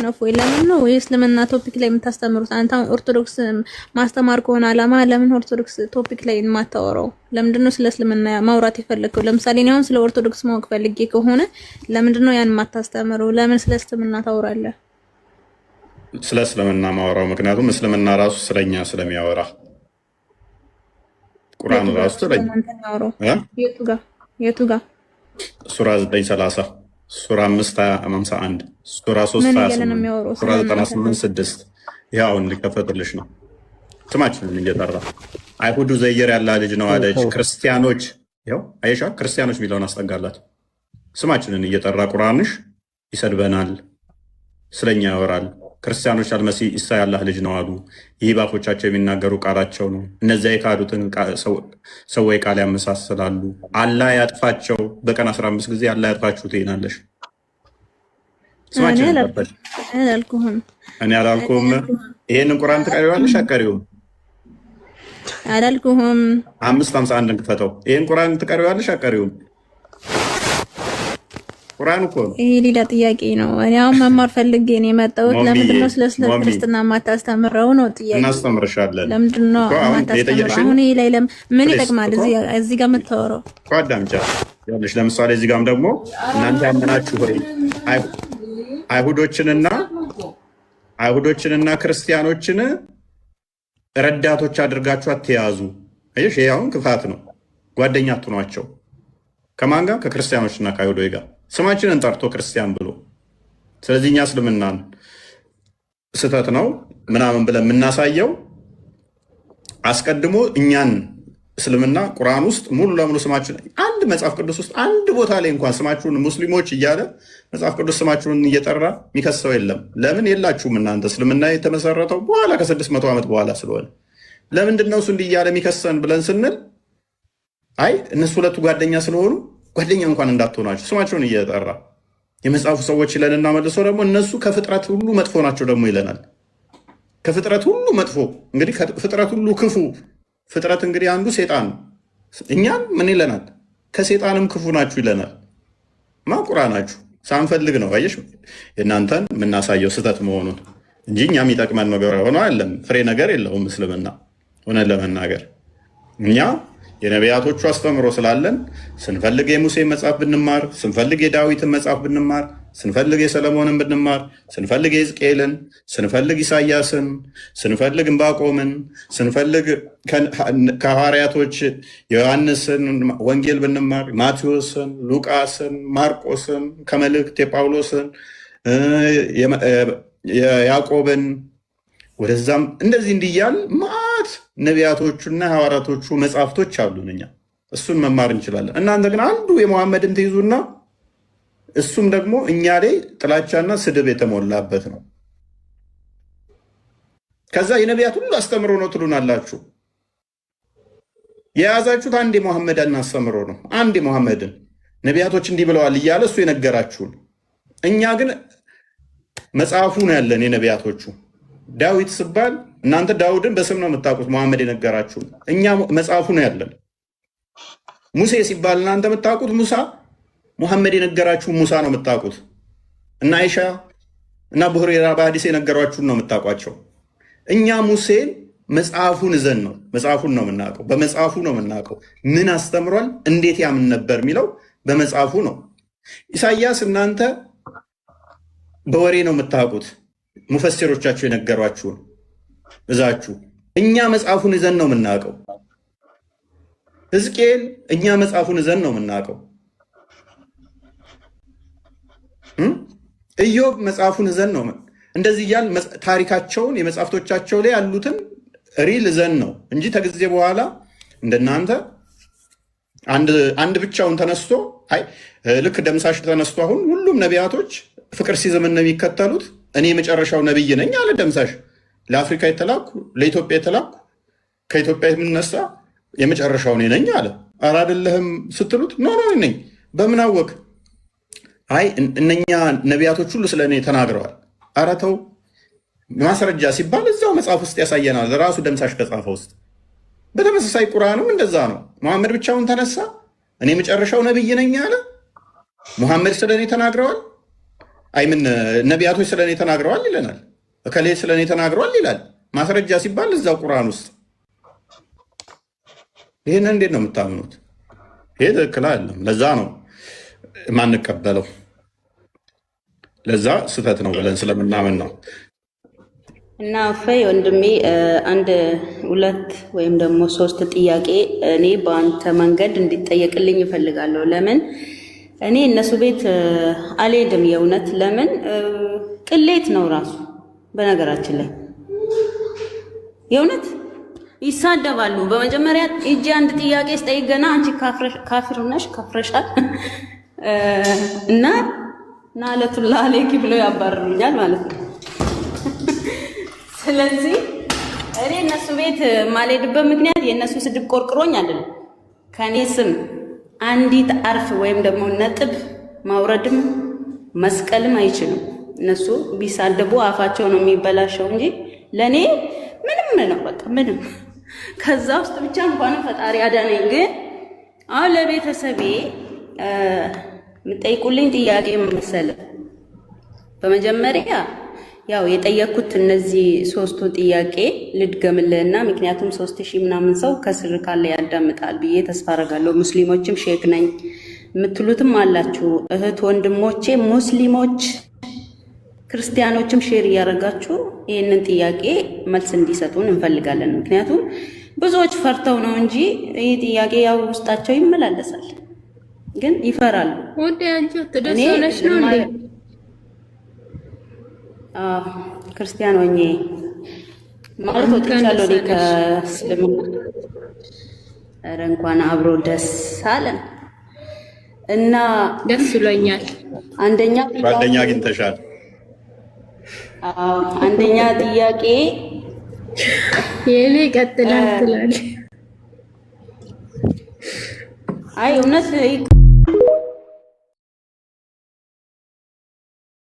ነው ወይ ለምን ነው ወይስ ለምንና ቶፒክ ላይ የምታስተምሩት? አንተ ኦርቶዶክስ ማስተማር ከሆነ አላማ ለምን ኦርቶዶክስ ቶፒክ ላይ የማታወራው? ለምንድን ነው ስለ እስልምና ማውራት የፈለከው? ለምሳሌ እኔ አሁን ስለ ኦርቶዶክስ ማወቅ ፈልጌ ከሆነ ለምንድን ነው ያን የማታስተምረው? ለምን ስለ እስልምና ታወራለህ? ስለ እስልምና ማወራው ምክንያቱም እስልምና ራሱ ስለኛ ስለሚያወራ ቁርአን ራሱ ስለኛ የቱ ጋር ሱራ 930 ሱራ 551 ሱራ 328 ሱራ 98 ያው እንዲከፈትልሽ ነው። ስማችንን እየጠራ አይሁዱ ዘየር ያላ ልጅ ነው አለች። ክርስቲያኖች ያው አይሻ ክርስቲያኖች ሚለውን አስጠጋላት። ስማችንን እየጠራ ቁርአንሽ ይሰድበናል፣ ስለኛ ያወራል። ክርስቲያኖች አልመሲህ ኢሳ ያላህ ልጅ ነው አሉ። ይህ ባፎቻቸው የሚናገሩ ቃላቸው ነው። እነዚያ የካዱትን ሰዎች ቃል ያመሳስላሉ። አላህ ያጥፋቸው። በቀን 15 ጊዜ አላህ ያጥፋችሁ ትይናለሽ። ስማችን ተቀበል። እኔ አላልኩም። ይሄንን ቁርአን ትቀሪዋለሽ አትቀሪውም? አላልኩም። 551 እንክፈተው። ይሄን ቁርአን ትቀሪዋለሽ አትቀሪውም? ቁርአን እኮ ነው። ይሄ ሌላ ጥያቄ ነው። እኔ አሁን መማር ፈልጌ ነው የመጣሁት። ለምንድን ነው ስለ ክርስትና የማታስተምረው ነው ጥያቄ። እናስተምርሻለን። ለምንድን ነው የማታስተምረው? አሁን ይሄ ላይ ምን ይጠቅማል? እዚህ ጋር የምታወራው አዳምጫ ያለሽ። ለምሳሌ እዚህ ጋርም ደግሞ እናንተ ያመናችሁ ሆይ አይሁዶችንና ክርስቲያኖችን ረዳቶች አድርጋችሁ አትያዙ። አይሽ ይሄ አሁን ክፋት ነው። ጓደኛ አትኗቸው። ከማን ጋር? ከክርስቲያኖችና ከአይሁዶች ጋር ስማችንን ጠርቶ ክርስቲያን ብሎ። ስለዚህ እኛ እስልምናን ስህተት ነው ምናምን ብለን የምናሳየው አስቀድሞ እኛን እስልምና ቁርአን ውስጥ ሙሉ ለሙሉ ስማችን አንድ መጽሐፍ ቅዱስ ውስጥ አንድ ቦታ ላይ እንኳን ስማችሁን ሙስሊሞች እያለ መጽሐፍ ቅዱስ ስማችሁን እየጠራ የሚከሰው የለም። ለምን የላችሁም እናንተ? እስልምና የተመሰረተው በኋላ ከ600 ዓመት በኋላ ስለሆነ ለምንድን ነው እሱ እንዲህ እያለ የሚከሰን ብለን ስንል አይ እነሱ ሁለቱ ጓደኛ ስለሆኑ ጓደኛ እንኳን እንዳትሆናቸው ስማቸውን እየጠራ የመጽሐፉ ሰዎች ይለንና መልሶ ደግሞ እነሱ ከፍጥረት ሁሉ መጥፎ ናቸው ደግሞ ይለናል። ከፍጥረት ሁሉ መጥፎ እንግዲህ ከፍጥረት ሁሉ ክፉ ፍጥረት እንግዲህ አንዱ ሴጣን ነው። እኛም ምን ይለናል? ከሴጣንም ክፉ ናችሁ ይለናል። ማቁራ ናችሁ ሳንፈልግ ነው። አየሽ የእናንተን የምናሳየው ስህተት መሆኑን እንጂ እኛ የሚጠቅመን ነገር ሆኖ አይደለም። ፍሬ ነገር የለውም እስልምና ሆነን ለመናገር እኛ የነቢያቶቹ አስተምሮ ስላለን ስንፈልግ የሙሴን መጽሐፍ ብንማር፣ ስንፈልግ የዳዊትን መጽሐፍ ብንማር፣ ስንፈልግ የሰለሞንን ብንማር፣ ስንፈልግ የሕዝቅኤልን፣ ስንፈልግ ኢሳያስን፣ ስንፈልግ ዕንባቆምን፣ ስንፈልግ ከሐዋርያቶች የዮሐንስን ወንጌል ብንማር፣ ማቴዎስን፣ ሉቃስን፣ ማርቆስን፣ ከመልእክት የጳውሎስን፣ የያዕቆብን ወደዛም እንደዚህ እንዲያል ማት ነቢያቶቹና ሐዋርያቶቹ መጽሐፍቶች አሉን። እኛ እሱን መማር እንችላለን። እናንተ ግን አንዱ የመሐመድን ትይዙና እሱም ደግሞ እኛ ላይ ጥላቻና ስድብ የተሞላበት ነው። ከዛ የነቢያት ሁሉ አስተምሮ ነው ትሉናላችሁ። የያዛችሁት አንድ የመሐመድን አስተምሮ ነው። አንድ የመሐመድን ነቢያቶች እንዲህ ብለዋል እያለ እሱ የነገራችሁን። እኛ ግን መጽሐፉ ነው ያለን የነቢያቶቹ። ዳዊት ስባል እናንተ ዳውድን በስም ነው የምታውቁት፣ መሐመድ የነገራችሁን። እኛ መጽሐፉ ነው ያለን። ሙሴ ሲባል እናንተ የምታውቁት ሙሳ፣ መሐመድ የነገራችሁን ሙሳ ነው የምታውቁት። እና አይሻ እና ቡህሬራ በሐዲስ የነገሯችሁን ነው የምታውቋቸው። እኛ ሙሴን መጽሐፉን እዘን ነው መጽሐፉን ነው የምናውቀው። በመጽሐፉ ነው የምናውቀው። ምን አስተምሯል፣ እንዴት ያምን ነበር የሚለው በመጽሐፉ ነው። ኢሳያስ እናንተ በወሬ ነው የምታውቁት፣ ሙፈሲሮቻችሁ የነገሯችሁን እዛችሁ። እኛ መጽሐፉን እዘን ነው የምናውቀው። ሕዝቅኤል እኛ መጽሐፉን እዘን ነው የምናውቀው። ኢዮብ መጽሐፉን እዘን ነው። እንደዚህ እያል ታሪካቸውን የመጽሐፍቶቻቸው ላይ ያሉትን ሪል እዘን ነው እንጂ ከጊዜ በኋላ እንደናንተ አንድ ብቻውን ተነስቶ አይ ልክ ደምሳሽ ተነስቶ አሁን ሁሉም ነቢያቶች ፍቅር ሲዝምን ነው የሚከተሉት። እኔ የመጨረሻው ነብይ ነኝ አለ ደምሳሽ። ለአፍሪካ የተላኩ ለኢትዮጵያ የተላኩ ከኢትዮጵያ የምነሳ የመጨረሻው እኔ ነኝ አለ። ኧረ አይደለህም ስትሉት ኖ ነኝ። በምን አወቅ? አይ እነኛ ነቢያቶች ሁሉ ስለ እኔ ተናግረዋል። ኧረ ተው። ማስረጃ ሲባል እዛው መጽሐፍ ውስጥ ያሳየናል። ራሱ ደምሳሽ ከጻፈ ውስጥ በተመሳሳይ ቁርአንም እንደዛ ነው። መሐመድ ብቻውን ተነሳ እኔ የመጨረሻው ነብይ ነኝ አለ። ሙሐመድ ስለ እኔ ተናግረዋል። አይምን ነቢያቶች ስለኔ ተናግረዋል ይለናል። እከሌ ስለኔ ተናግረዋል ይላል። ማስረጃ ሲባል እዛው ቁርአን ውስጥ። ይህንን እንዴት ነው የምታምኑት? ይሄ ትክክል አይደለም። ለዛ ነው የማንቀበለው። ለዛ ስህተት ነው ብለን ስለምናምን ነው። እና ፈይ ወንድሜ አንድ ሁለት ወይም ደግሞ ሶስት ጥያቄ እኔ በአንተ መንገድ እንዲጠየቅልኝ እፈልጋለሁ። ለምን እኔ እነሱ ቤት አልሄድም? የእውነት ለምን? ቅሌት ነው ራሱ። በነገራችን ላይ የእውነት ይሳደባሉ። በመጀመሪያ እጄ አንድ ጥያቄ ስጠይቅ ገና አንቺ ካፊር ነሽ ከፍረሻል እና ናለቱላ አለይኪ ብለው ያባርሩኛል ማለት ነው። ስለዚህ እኔ እነሱ ቤት ማልሄድበት ምክንያት የእነሱ ስድብ ቆርቅሮኝ አይደለም። ከኔ ስም አንዲት አርፍ ወይም ደግሞ ነጥብ ማውረድም መስቀልም አይችሉም። እነሱ ቢሳደቡ አፋቸው ነው የሚበላሸው እንጂ ለኔ ምንም ነው፣ በቃ ምንም። ከዛ ውስጥ ብቻ እንኳን ፈጣሪ አዳነኝ። ግን አሁን ለቤተሰቤ የምጠይቁልኝ ጥያቄ መሰለ። በመጀመሪያ ያው የጠየኩት እነዚህ ሶስቱ ጥያቄ ልድገምልህና ምክንያቱም 3000 ምናምን ሰው ከስር ካለ ያዳምጣል ብዬ ተስፋ አደርጋለሁ። ሙስሊሞችም ሼክ ነኝ የምትሉትም አላችሁ እህት ወንድሞቼ፣ ሙስሊሞች ክርስቲያኖችም ሼር እያደረጋችሁ ይህንን ጥያቄ መልስ እንዲሰጡን እንፈልጋለን። ምክንያቱም ብዙዎች ፈርተው ነው እንጂ ይህ ጥያቄ ያው ውስጣቸው ይመላለሳል፣ ግን ይፈራሉ። ወደ አንቺ ተደሰነሽ ነው እንዴ? ክርስቲያን ሆኜ ማለት ወጥቻለሁ ከእስልምና። ኧረ እንኳን አብሮ ደስ አለን እና ደስ ብሎኛል። አንደኛ ጓደኛ አግኝተሻል? አንደኛ ጥያቄ የኔ ቀጥላል ትላለች። አይ እውነት